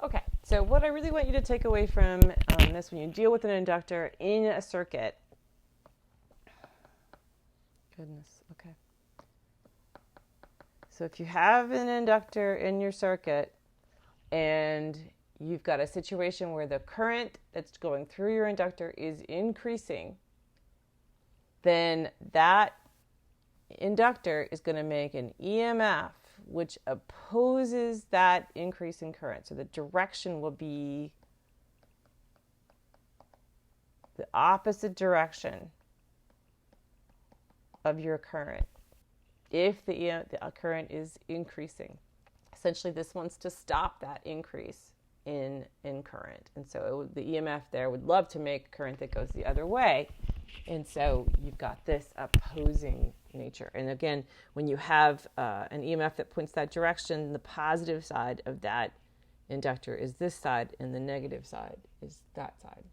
Okay, so what I really want you to take away from this when you deal with an inductor in a circuit. Goodness, okay. So if you have an inductor in your circuit and you've got a situation where the current that's going through your inductor is increasing, then that inductor is going to make an EMF which opposes that increase in current. So the direction will be the opposite direction of your current if the current is increasing. Essentially, this wants to stop that increase in current. And so the EMF there would love to make current that goes the other way. And so you've got this opposing nature. And again, when you have an EMF that points that direction, the positive side of that inductor is this side, and the negative side is that side.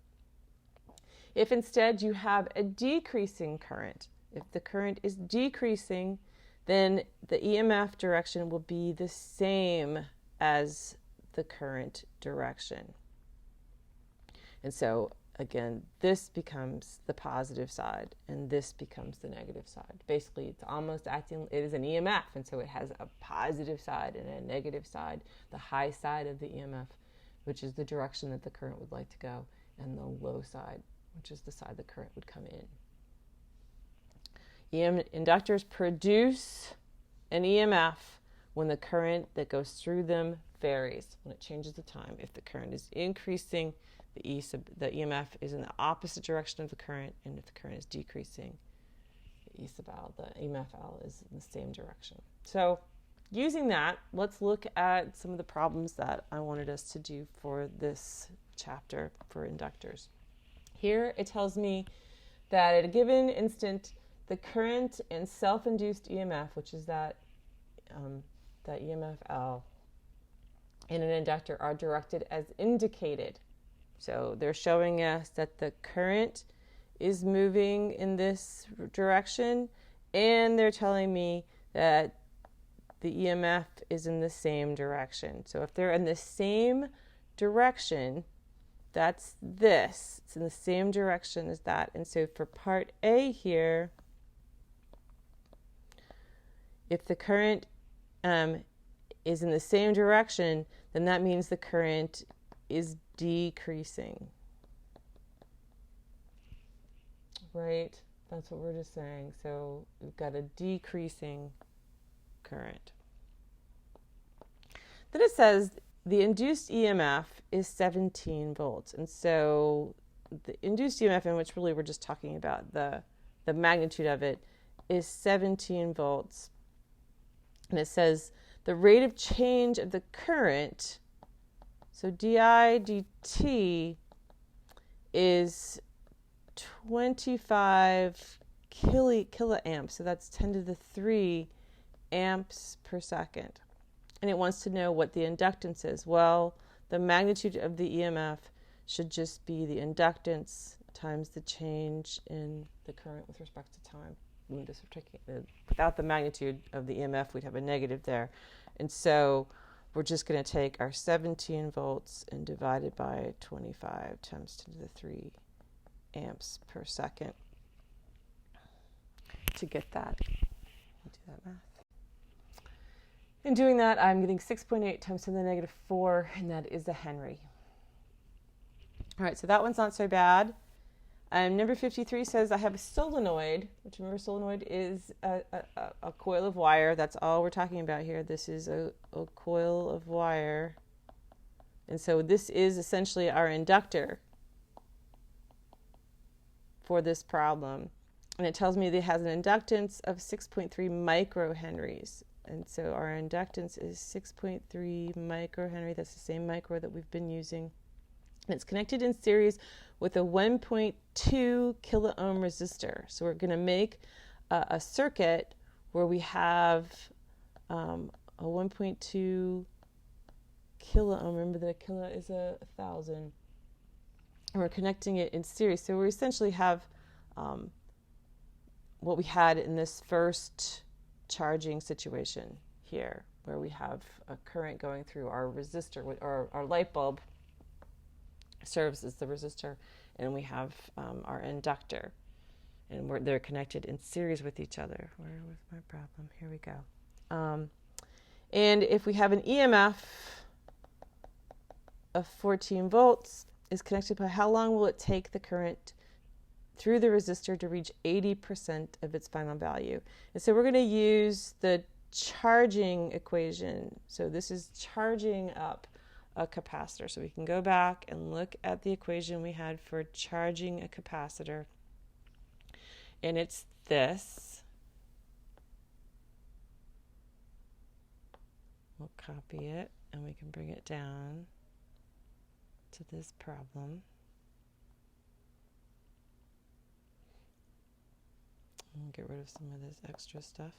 If instead you have a decreasing current, if the current is decreasing, then the EMF direction will be the same as the current direction. And so again, this becomes the positive side and this becomes the negative side. Basically, it's almost acting, it is an EMF, and so it has a positive side and a negative side. The high side of the EMF, which is the direction that the current would like to go, and the low side, which is the side the current would come in. Inductors produce an EMF when the current that goes through them varies, when it changes the time. If the current is increasing, the EMF is in the opposite direction of the current, and if the current is decreasing, the E sub L, the EMF L is in the same direction. So using that, let's look at some of the problems that I wanted us to do for this chapter for inductors. Here it tells me that at a given instant, the current and self-induced EMF, which is that EMF L, in an inductor are directed as indicated. So they're showing us that the current is moving in this direction, and they're telling me that the EMF is in the same direction. So if they're in the same direction, that's this. It's in the same direction as that. And so for part A here, if the current is in the same direction, then that means the current is decreasing. Right? That's what we're just saying. So we've got a decreasing current. Then it says the induced EMF is 17 volts. And so the induced EMF, in which really we're just talking about the magnitude of it, is 17 volts. And it says the rate of change of the current, so di dt, is 25 kiloamps. So that's 10 to the 3 amps per second. And it wants to know what the inductance is. Well, the magnitude of the EMF should just be the inductance times the change in the current with respect to time. Without the magnitude of the EMF, we'd have a negative there. And so we're just going to take our 17 volts and divide it by 25 times 10 to the 3 amps per second to get that. I'll do that math. In doing that, I'm getting 6.8 times 10 to the negative 4, and that is a Henry. All right, so that one's not so bad. Number 53 says I have a solenoid, which, remember, solenoid is a coil of wire. That's all we're talking about here. This is a coil of wire. And so this is essentially our inductor for this problem. And it tells me that it has an inductance of 6.3 microhenries. And so our inductance is 6.3 microhenry. That's the same micro that we've been using. And it's connected in series with a 1.2 kilo ohm resistor. So we're going to make a circuit where we have a 1.2 kilo ohm. Remember that a kilo is 1,000. And we're connecting it in series. So we essentially have what we had in this first charging situation here. where we have a current going through our resistor, or our light bulb serves as the resistor, and we have our inductor, and they're connected in series with each other. Where was my problem? Here we go. And if we have an EMF of 14 volts is connected by how long will it take the current through the resistor to reach 80% of its final value? And so we're going to use the charging equation. So this is charging up a capacitor. So we can go back and look at the equation we had for charging a capacitor. And it's this. We'll copy it and we can bring it down to this problem. I'll get rid of some of this extra stuff.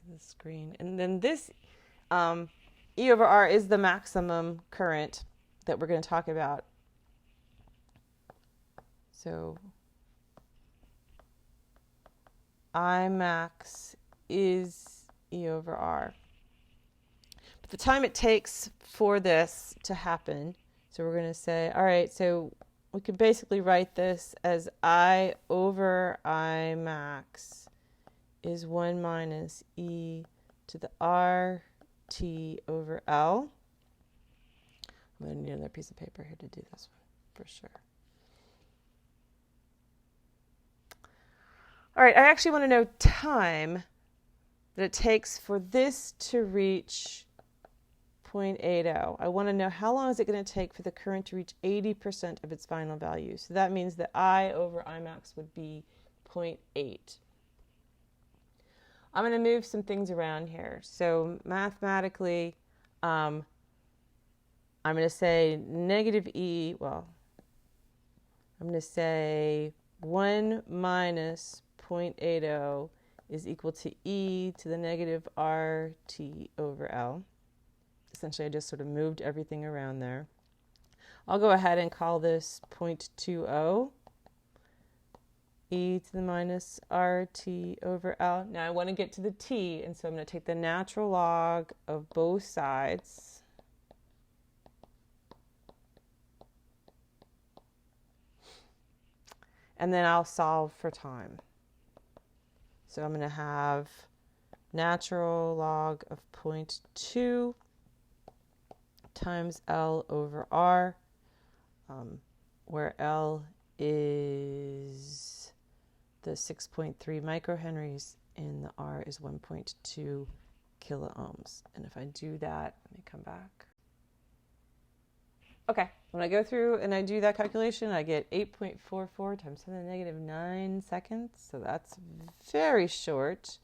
The screen. And then this E over R is the maximum current that we're going to talk about. So I max is E over R. But the time it takes for this to happen, so we're going to say, all right, so we can basically write this as I over I max is 1 minus e to the RT over L. I'm going to need another piece of paper here to do this one for sure. All right, I actually want to know time that it takes for this to reach 0.80. I want to know how long is it going to take for the current to reach 80% of its final value. So that means that I over I max would be 0.8. I'm going to move some things around here. So mathematically, I'm going to say negative E, well, I'm going to say 1 minus 0.80 is equal to E to the negative RT over L. Essentially, I just sort of moved everything around there. I'll go ahead and call this 0.20. E to the minus RT over L. Now I want to get to the T, and so I'm going to take the natural log of both sides. And then I'll solve for time. So I'm going to have natural log of 0.2 times L over R, where L is the 6.3 microhenries and the R is 1.2 kilo ohms. And if I do that, let me come back. Okay, when I go through and I do that calculation, I get 8.44 times 10 to the negative 9 seconds. So that's very short.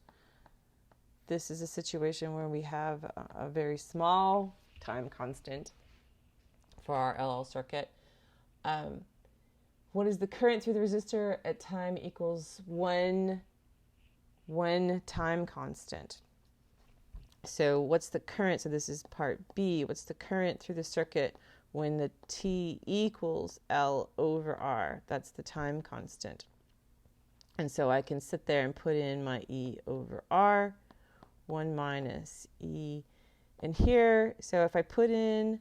This is a situation where we have a very small time constant for our LL circuit. What is the current through the resistor at time equals one time constant. So what's the current? So this is part B. What's the current through the circuit when the T equals L over R? That's the time constant. And so I can sit there and put in my E over R, 1 minus E. And here, so if I put in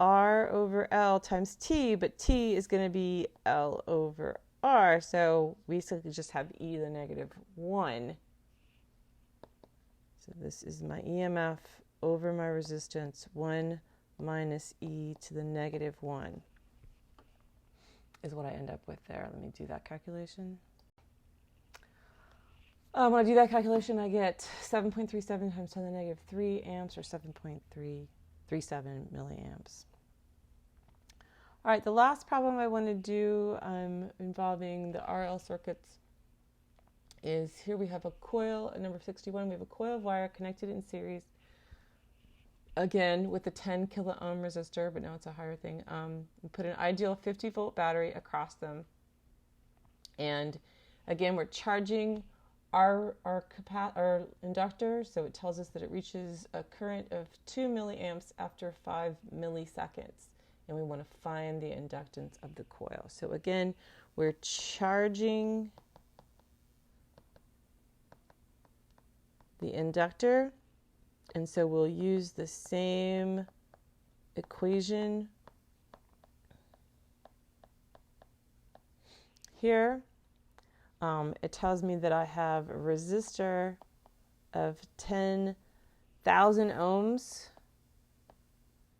R over L times T, but T is going to be L over R, so we basically just have E to the negative 1. So this is my EMF over my resistance, 1 minus E to the negative 1 is what I end up with there. Let me do that calculation. When I do that calculation, I get 7.37 times 10 to the negative 3 amps, or 7.337 milliamps. All right, the last problem I want to do involving the RL circuits is here we have a coil, at number 61, we have a coil of wire connected in series, again with a 10 kilo ohm resistor, but now it's a higher thing. We put an ideal 50 volt battery across them, and again we're charging our inductor, so it tells us that it reaches a current of 2 milliamps after 5 milliseconds, and we want to find the inductance of the coil. So again, we're charging the inductor. And so we'll use the same equation here. It tells me that I have a resistor of 10,000 ohms.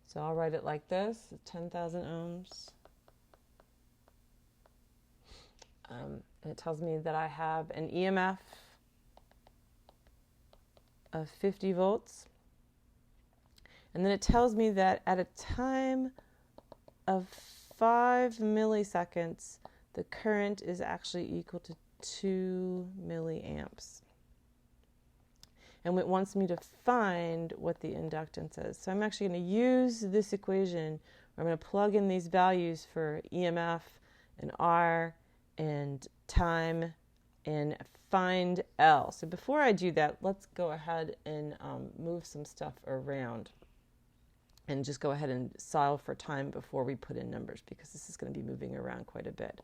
So I'll write it like this, 10,000 ohms. And it tells me that I have an EMF of 50 volts. And then it tells me that at a time of 5 milliseconds, the current is actually equal to 2 milliamps. And it wants me to find what the inductance is. So I'm actually going to use this equation where I'm going to plug in these values for EMF and R and time and find L. So before I do that, let's go ahead and move some stuff around and just go ahead and solve for time before we put in numbers, because this is going to be moving around quite a bit.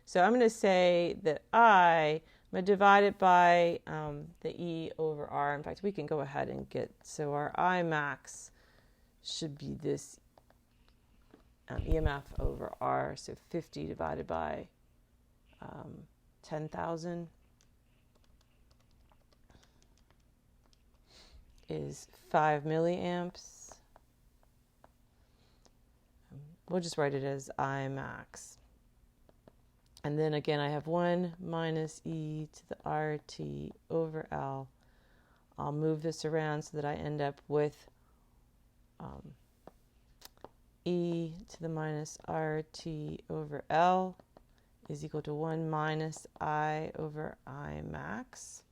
So I'm going to say that I'm going to divide it by the E over R. In fact, we can go ahead and so our I max should be this EMF over R. So 50 divided by 10,000 is 5 milliamps. We'll just write it as I max. And then again, I have 1 minus E to the RT over L. I'll move this around so that I end up with E to the minus RT over L is equal to 1 minus I over I max.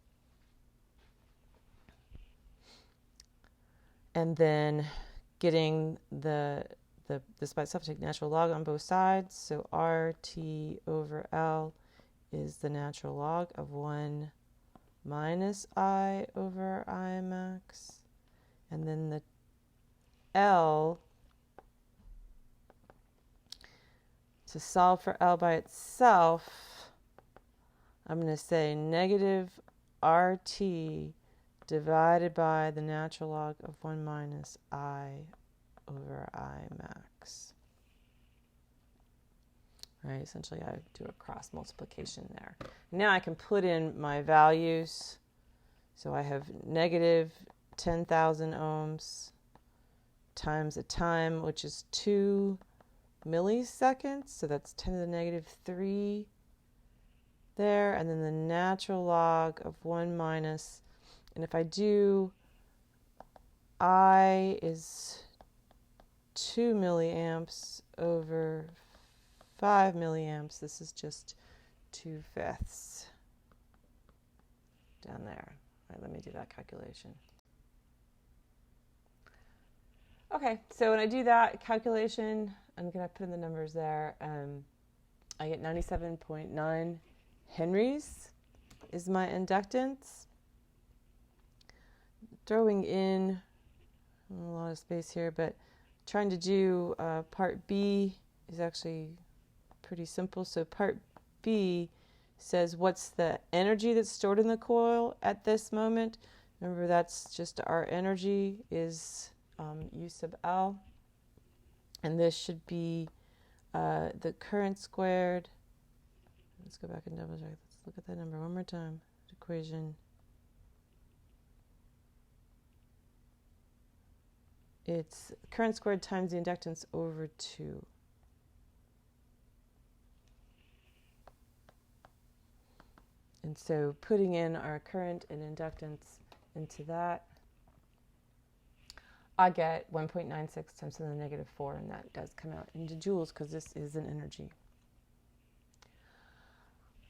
And then getting this by itself, take natural log on both sides. So RT over L is the natural log of 1 minus I over I max. And then the L, to solve for L by itself, I'm going to say negative RT divided by the natural log of 1 minus I over I max. Right, essentially I do a cross multiplication there. Now I can put in my values. So I have negative 10,000 ohms times a time, which is 2 milliseconds. So that's 10 to the negative 3 there. And then the natural log of 1 minus, and if I do, I is 2 milliamps over 5 milliamps. This is just 2/5 down there. All right, let me do that calculation. Okay, so when I do that calculation, I'm going to put in the numbers there. I get 97.9 henries is my inductance. Throwing in a lot of space here, but trying to do part B is actually pretty simple. So part B says what's the energy that's stored in the coil at this moment. Remember, that's just our energy is U sub L. And this should be the current squared. Let's go back and double check. Let's look at that number one more time. Equation. It's current squared times the inductance over 2. And so putting in our current and inductance into that, I get 1.96 times 10 to the negative 4, and that does come out into joules because this is an energy.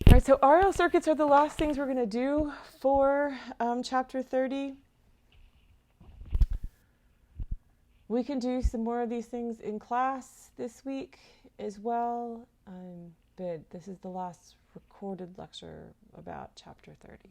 All right, so RL circuits are the last things we're going to do for chapter 30. We can do some more of these things in class this week as well, but this is the last recorded lecture about chapter 30.